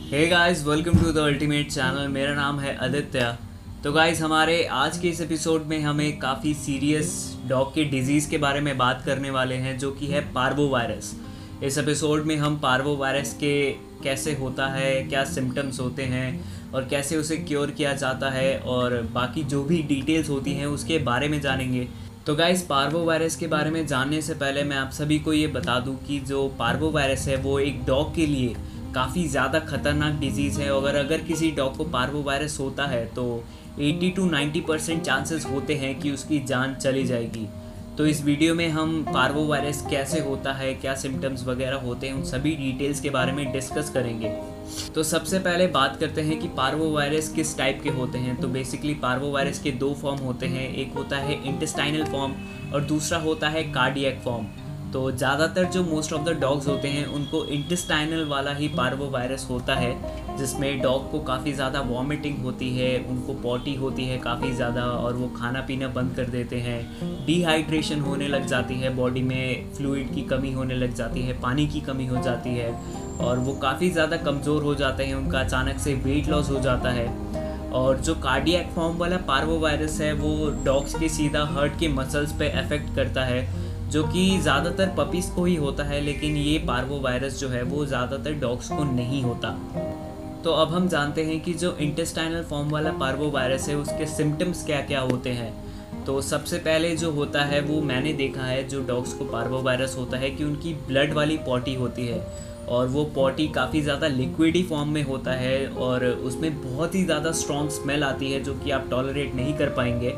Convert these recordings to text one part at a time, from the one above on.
Hey guys, welcome to the ultimate channel. मेरा नाम है आदित्य। तो गाइस, हमारे आज के इस एपिसोड में हम एक काफ़ी सीरियस डॉग के डिजीज़ के बारे में बात करने वाले हैं, जो कि है पार्वो वायरस। इस एपिसोड में हम पार्वो वायरस के कैसे होता है, क्या सिम्टम्स होते हैं और कैसे उसे क्योर किया जाता है और बाकी जो भी डिटेल्स होती हैं उसके बारे में जानेंगे। तो गाइस, पार्वो वायरस के बारे में जानने से पहले मैं आप सभी को ये बता दूं कि जो पार्वो वायरस है वो एक डॉग के लिए काफ़ी ज़्यादा खतरनाक डिजीज़ है। और अगर किसी डॉग को पार्वो वायरस होता है तो 80 to 90% चांसेस होते हैं कि उसकी जान चली जाएगी। तो इस वीडियो में हम पार्वो वायरस कैसे होता है, क्या सिम्टम्स वगैरह होते हैं, उन सभी डिटेल्स के बारे में डिस्कस करेंगे। तो सबसे पहले बात करते हैं कि पार्वो वायरस किस टाइप के होते हैं। तो बेसिकली पार्वो वायरस के दो फॉर्म होते हैं, एक होता है इंटेस्टाइनल फॉर्म और दूसरा होता है कार्डियक फॉर्म। तो ज़्यादातर जो मोस्ट ऑफ द डॉग्स होते हैं उनको इंटेस्टाइनल वाला ही पार्वो वायरस होता है, जिसमें डॉग को काफ़ी ज़्यादा वॉमिटिंग होती है, उनको पॉटी होती है काफ़ी ज़्यादा और वो खाना पीना बंद कर देते हैं। डिहाइड्रेशन होने लग जाती है, बॉडी में फ्लूइड की कमी होने लग जाती है, पानी की कमी हो जाती है और वो काफ़ी ज़्यादा कमज़ोर हो जाते हैं, उनका अचानक से वेट लॉस हो जाता है। और जो कार्डियक फॉर्म वाला पार्वो वायरस है वो डॉग्स के सीधा हार्ट के मसल्स पे अफेक्ट करता है, जो कि ज़्यादातर पपीज़ को ही होता है, लेकिन ये पार्वो वायरस जो है वो ज़्यादातर डॉग्स को नहीं होता। तो अब हम जानते हैं कि जो इंटेस्टाइनल फॉर्म वाला पार्वो वायरस है उसके सिम्टम्स क्या क्या होते हैं। तो सबसे पहले जो होता है वो मैंने देखा है, जो डॉग्स को पार्वो वायरस होता है कि उनकी ब्लड वाली पॉटी होती है और वो पॉटी काफ़ी ज़्यादा लिक्विडी फॉर्म में होता है और उसमें बहुत ही ज़्यादा स्ट्रॉन्ग स्मेल आती है जो कि आप टॉलरेट नहीं कर पाएंगे।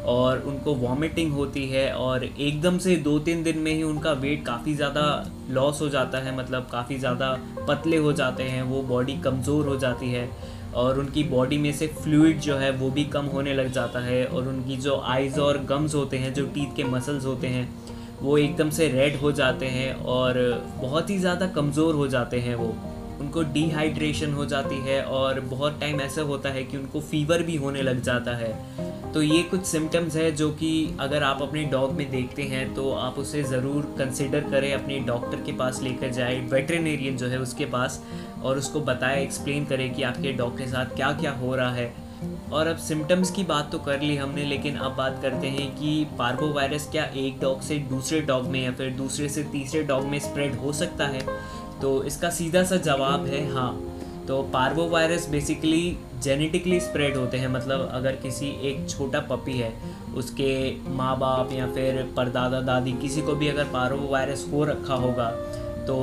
और उनको वॉमिटिंग होती है और एकदम से 2-3 दिन में ही उनका वेट काफ़ी ज़्यादा लॉस हो जाता है, मतलब काफ़ी ज़्यादा पतले हो जाते हैं, वो बॉडी कमज़ोर हो जाती है और उनकी बॉडी में से फ्लूइड जो है वो भी कम होने लग जाता है और उनकी जो आइज़ और गम्स होते हैं, जो टीथ के मसल्स होते हैं, वो एकदम से रेड हो जाते हैं और बहुत ही ज़्यादा कमज़ोर हो जाते हैं। वो उनको डिहाइड्रेशन हो जाती है और बहुत टाइम ऐसा होता है कि उनको फीवर भी होने लग जाता है। तो ये कुछ सिम्टम्स है जो कि अगर आप अपने डॉग में देखते हैं तो आप उसे ज़रूर कंसिडर करें, अपने डॉक्टर के पास लेकर जाए, वेटरिनेरियन जो है उसके पास, और उसको बताएं, एक्सप्लेन करें कि आपके डॉग के साथ क्या क्या हो रहा है। और अब सिम्टम्स की बात तो कर ली हमने, लेकिन अब बात करते हैं कि पार्वो वायरस क्या एक डॉग से दूसरे डॉग में या फिर दूसरे से तीसरे डॉग में स्प्रेड हो सकता है। तो इसका सीधा सा जवाब है हाँ। तो parvo virus basically genetically spread होते हैं, मतलब अगर किसी एक छोटा पपी है, उसके माँ बाप या फिर परदादा दादी किसी को भी अगर पार्वो वायरस हो रखा होगा तो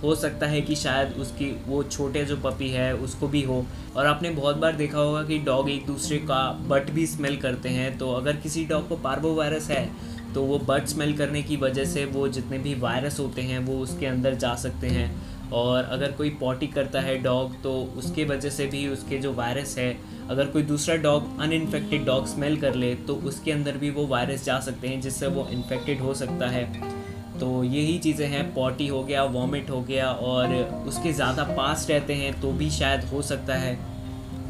हो सकता है कि शायद उसकी वो छोटे जो पपी है उसको भी हो। और आपने बहुत बार देखा होगा कि डॉग एक दूसरे का बट भी स्मेल करते हैं। तो अगर किसी डॉग को पार्वो वायरस है तो वो बट स्मेल करने की वजह से वो जितने भी वायरस होते हैं वो उसके अंदर जा सकते हैं। और अगर कोई पॉटी करता है डॉग तो उसके वजह से भी उसके जो वायरस है, अगर कोई दूसरा डॉग अनइन्फेक्टेड डॉग स्मेल कर ले तो उसके अंदर भी वो वायरस जा सकते हैं, जिससे वो इन्फेक्टेड हो सकता है। तो यही चीज़ें हैं, पॉटी हो गया, वॉमिट हो गया और उसके ज़्यादा पास रहते हैं तो भी शायद हो सकता है।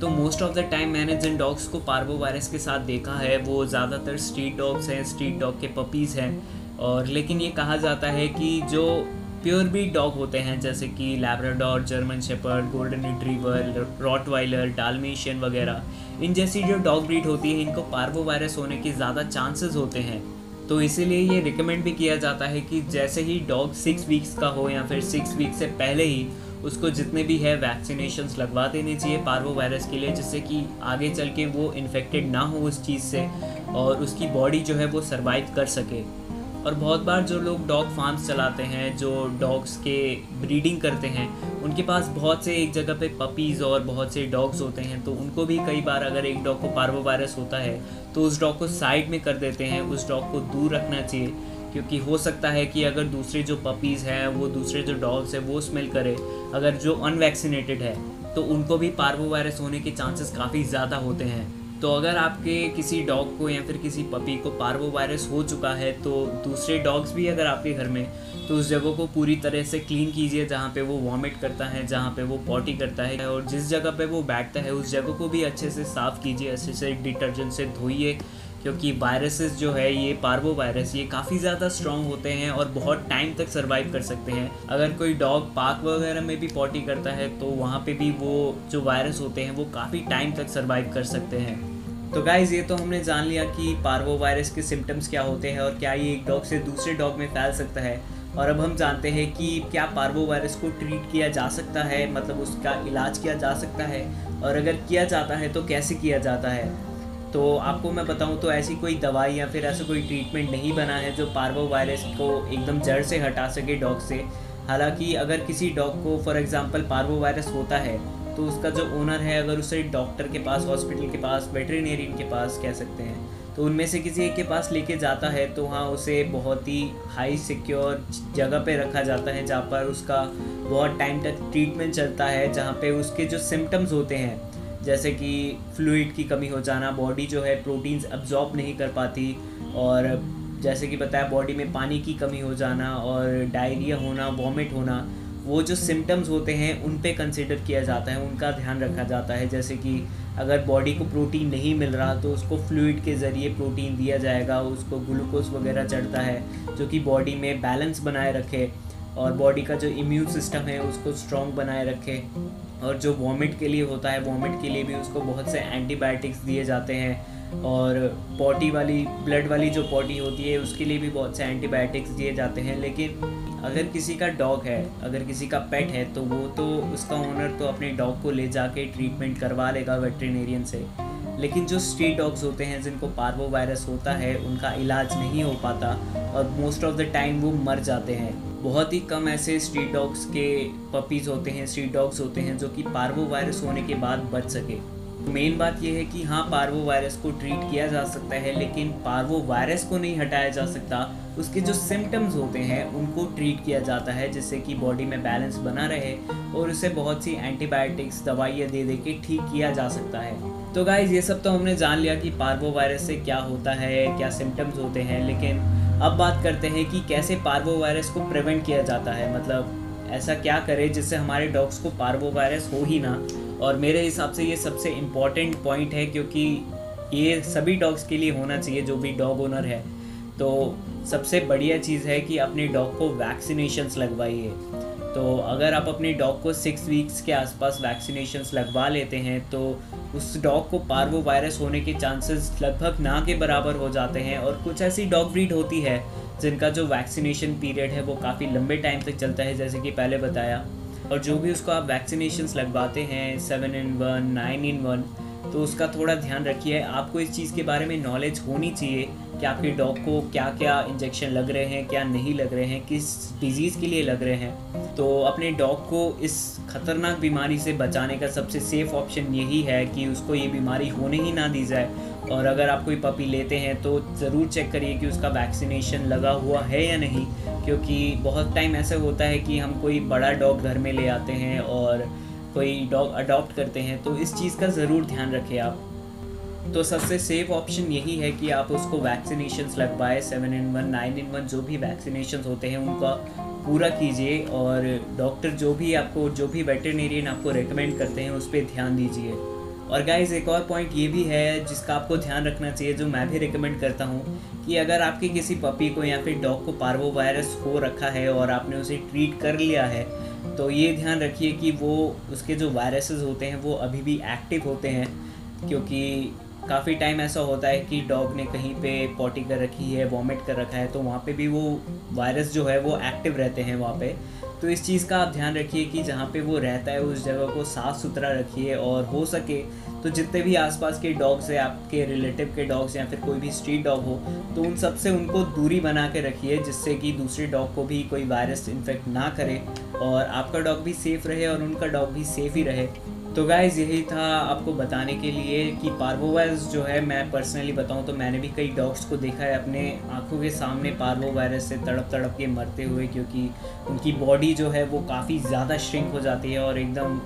तो मोस्ट ऑफ द टाइम मैंने जिन डॉग्स को पार्वो वायरस के साथ देखा है वो ज़्यादातर स्ट्रीट डॉग्स हैं, स्ट्रीट डॉग के पपीज़ हैं। और लेकिन ये कहा जाता है कि जो प्योर ब्रीड डॉग होते हैं, जैसे कि Labrador, German shepherd, golden retriever, Rottweiler, Dalmatian वगैरह, इन जैसी जो डॉग ब्रीड होती है इनको पार्वो वायरस होने के ज़्यादा चांसेस होते हैं। तो इसीलिए ये रिकमेंड भी किया जाता है कि जैसे ही डॉग 6 वीक्स का हो या फिर 6 वीक्स से पहले ही उसको जितने भी है वैक्सीनेशंस लगवा देने चाहिए पार्वो वायरस के लिए, जिससे कि आगे चल के वो इन्फेक्टेड ना हो उस चीज़ से और उसकी बॉडी जो है वो सर्वाइव कर सके। और बहुत बार जो लोग डॉग फार्म्स चलाते हैं, जो डॉग्स के ब्रीडिंग करते हैं, उनके पास बहुत से एक जगह पे पपीज़ और बहुत से डॉग्स होते हैं। तो उनको भी कई बार अगर एक डॉग को पार्वो वायरस होता है तो उस डॉग को साइड में कर देते हैं, उस डॉग को दूर रखना चाहिए, क्योंकि हो सकता है कि अगर दूसरे जो पपीज़ हैं वो दूसरे जो डॉग्स हैं वो स्मेल करे, अगर जो अनवैक्सीनेटेड है तो उनको भी पार्वो वायरस होने के चांसेस काफ़ी ज़्यादा होते हैं। तो अगर आपके किसी डॉग को या फिर किसी पपी को पार्वो वायरस हो चुका है तो दूसरे डॉग्स भी अगर आपके घर में, तो उस जगह को पूरी तरह से क्लीन कीजिए जहाँ पे वो वॉमिट करता है, जहाँ पे वो पॉटी करता है, और जिस जगह पे वो बैठता है उस जगह को भी अच्छे से साफ़ कीजिए, अच्छे से डिटर्जेंट से धोइए, क्योंकि वायरसेस जो है ये पार्वो वायरस ये काफ़ी ज़्यादा स्ट्रॉन्ग होते हैं और बहुत टाइम तक सर्वाइव कर सकते हैं। अगर कोई डॉग पार्क वगैरह में भी पॉटी करता है तो वहाँ पे भी वो जो वायरस होते हैं वो काफ़ी टाइम तक सर्वाइव कर सकते हैं। तो गाइज़ ये तो हमने जान लिया कि पार्वो वायरस के सिम्टम्स क्या होते हैं और क्या ये एक डॉग से दूसरे डॉग में फैल सकता है। और अब हम जानते हैं कि क्या पार्वो वायरस को ट्रीट किया जा सकता है, मतलब उसका इलाज किया जा सकता है, और अगर किया जाता है तो कैसे किया जाता है। तो आपको मैं बताऊं तो ऐसी कोई दवाई या फिर ऐसा कोई ट्रीटमेंट नहीं बना है जो पार्वो वायरस को एकदम जड़ से हटा सके डॉग से। हालांकि अगर किसी डॉग को फॉर एग्जांपल पार्वो वायरस होता है तो उसका जो ओनर है अगर उसे डॉक्टर के पास, हॉस्पिटल के पास, वेटरिनेरियन के पास कह सकते हैं, तो उनमें से किसी एक के पास लेके जाता है तो वहाँ उसे बहुत ही हाई सिक्योर जगह पे रखा जाता है जहाँ पर उसका बहुत टाइम तक ट्रीटमेंट चलता है, जहाँ पे उसके जो सिम्टम्स होते हैं जैसे कि फ्लूइड की कमी हो जाना, बॉडी जो है प्रोटीन्स अब्जॉर्ब नहीं कर पाती, और जैसे कि बताया बॉडी में पानी की कमी हो जाना और डायरिया होना, वॉमिट होना, वो जो सिम्टम्स होते हैं उन पे कंसिडर किया जाता है, उनका ध्यान रखा जाता है। जैसे कि अगर बॉडी को प्रोटीन नहीं मिल रहा तो उसको फ्लूइड के ज़रिए प्रोटीन दिया जाएगा, उसको ग्लूकोज वगैरह चढ़ता है जो कि बॉडी में बैलेंस बनाए रखे और बॉडी का जो इम्यून सिस्टम है उसको स्ट्रॉन्ग बनाए रखे। और जो वॉमिट के लिए होता है, वॉमिट के लिए भी उसको बहुत से एंटीबायोटिक्स दिए जाते हैं, और पॉटी वाली, ब्लड वाली जो पॉटी होती है उसके लिए भी बहुत से एंटीबायोटिक्स दिए जाते हैं। लेकिन अगर किसी का डॉग है, अगर किसी का पेट है तो वो तो उसका ओनर तो अपने डॉग को ले जाके ट्रीटमेंट करवा लेगा वेटरिनेरियन से। लेकिन जो स्ट्रीट डॉग्स होते हैं जिनको पार्वो वायरस होता है उनका इलाज नहीं हो पाता और मोस्ट ऑफ द टाइम वो मर जाते हैं। बहुत ही कम ऐसे स्ट्रीट डॉग्स के पपीज़ होते हैं, स्ट्रीट डॉग्स होते हैं जो कि पार्वो वायरस होने के बाद बच सके। मेन बात यह है कि हाँ, पार्वो वायरस को ट्रीट किया जा सकता है लेकिन पार्वो वायरस को नहीं हटाया जा सकता। उसके जो सिम्टम्स होते हैं उनको ट्रीट किया जाता है जिससे कि बॉडी में बैलेंस बना रहे और उसे बहुत सी एंटीबायोटिक्स दवाइयाँ दे के ठीक किया जा सकता है। तो गाइज ये सब तो हमने जान लिया कि पार्वो वायरस से क्या होता है, क्या सिम्टम्स होते हैं, लेकिन अब बात करते हैं कि कैसे पार्वो वायरस को प्रिवेंट किया जाता है। मतलब ऐसा क्या करें जिससे हमारे डॉग्स को पार्वो वायरस हो ही ना। और मेरे हिसाब से ये सबसे इम्पॉर्टेंट पॉइंट है क्योंकि ये सभी डॉग्स के लिए होना चाहिए जो भी डॉग ओनर है। तो सबसे बढ़िया चीज़ है कि अपने डॉग को वैक्सीनेशंस लगवाइए। तो अगर आप अपने डॉग को 6 वीक्स के आसपास वैक्सीनेशंस लगवा लेते हैं तो उस डॉग को पार्वो वायरस होने के चांसेस लगभग ना के बराबर हो जाते हैं। और कुछ ऐसी डॉग ब्रीड होती है जिनका जो वैक्सीनेशन पीरियड है वो काफ़ी लंबे टाइम तक चलता है, जैसे कि पहले बताया। और जो भी उसको आप वैक्सीनेशंस लगवाते हैं 7 in 1, 9 in 1, तो उसका थोड़ा ध्यान रखिए। आपको इस चीज़ के बारे में नॉलेज होनी चाहिए कि आपके डॉग को क्या क्या इंजेक्शन लग रहे हैं, क्या नहीं लग रहे हैं, किस डिज़ीज़ के लिए लग रहे हैं। तो अपने डॉग को इस खतरनाक बीमारी से बचाने का सबसे सेफ़ ऑप्शन यही है कि उसको ये बीमारी होने ही ना दी जाए। और अगर आप कोई पपी लेते हैं तो ज़रूर चेक करिए कि उसका वैक्सीनेशन लगा हुआ है या नहीं, क्योंकि बहुत टाइम ऐसा होता है कि हम कोई बड़ा डॉग घर में ले आते हैं और कोई डॉग अडॉप्ट करते हैं, तो इस चीज़ का ज़रूर ध्यान रखें आप। तो सबसे सेफ ऑप्शन यही है कि आप उसको वैक्सीनेशंस लगवाएं, 7 in 1, 9 in 1 जो भी वैक्सीनेशंस होते हैं उनका पूरा कीजिए। और डॉक्टर जो भी वेटरिनेरियन आपको रेकमेंड करते हैं उस पर ध्यान दीजिए। और गाइज़ एक और पॉइंट ये भी है जिसका आपको ध्यान रखना चाहिए, जो मैं भी रिकमेंड करता हूँ, कि अगर आपके किसी पपी को या फिर डॉग को पार्वो वायरस हो रखा है और आपने उसे ट्रीट कर लिया है तो ये ध्यान रखिए कि वो उसके जो वायरसेस होते हैं वो अभी भी एक्टिव होते हैं। क्योंकि काफ़ी टाइम ऐसा होता है कि डॉग ने कहीं पे पॉटी कर रखी है, वॉमिट कर रखा है, तो वहाँ पे भी वो वायरस जो है वो एक्टिव रहते हैं वहाँ पे। तो इस चीज़ का आप ध्यान रखिए कि जहाँ पे वो रहता है उस जगह को साफ़ सुथरा रखिए। और हो सके तो जितने भी आसपास के डॉग्स हैं, आपके रिलेटिव के डॉग्स या फिर कोई भी स्ट्रीट डॉग हो, तो उन सब से उनको दूरी बना के रखिए जिससे कि दूसरे डॉग को भी कोई वायरस इन्फेक्ट ना करे और आपका डॉग भी सेफ़ रहे और उनका डॉग भी सेफ़ ही रहे। तो गाइज़ यही था आपको बताने के लिए कि पार्वो वायरस जो है, मैं पर्सनली बताऊं तो मैंने भी कई डॉग्स को देखा है अपने आंखों के सामने पार्वो वायरस से तड़प के मरते हुए, क्योंकि उनकी बॉडी जो है वो काफ़ी ज़्यादा श्रिंक हो जाती है और एकदम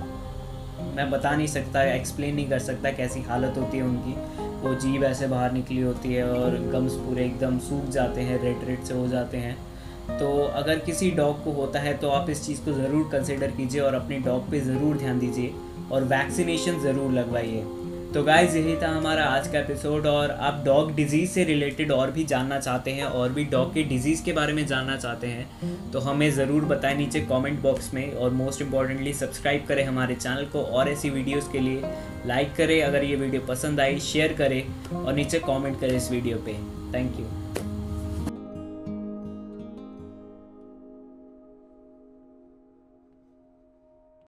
मैं बता नहीं सकता, एक्सप्लेन नहीं कर सकता कैसी हालत होती है उनकी। वो जीभ ऐसे बाहर निकली होती है और गम्स पूरे एकदम सूख जाते हैं, रेड से हो जाते हैं। तो अगर किसी डॉग को होता है तो आप इस चीज़ को ज़रूर कंसिडर कीजिए और अपने डॉग पे ज़रूर ध्यान दीजिए और वैक्सीनेशन ज़रूर लगवाइए। तो गाइज यही था हमारा आज का एपिसोड। और आप डॉग डिजीज़ से रिलेटेड और भी जानना चाहते हैं और भी डॉग के डिजीज़ के बारे में जानना चाहते हैं तो हमें ज़रूर बताएं नीचे कमेंट बॉक्स में। और मोस्ट इम्पॉर्टेंटली सब्सक्राइब करें हमारे चैनल को और ऐसी वीडियोस के लिए लाइक करें, अगर ये वीडियो पसंद आई शेयर करें और नीचे कमेंट करें इस वीडियो पे। Thank you.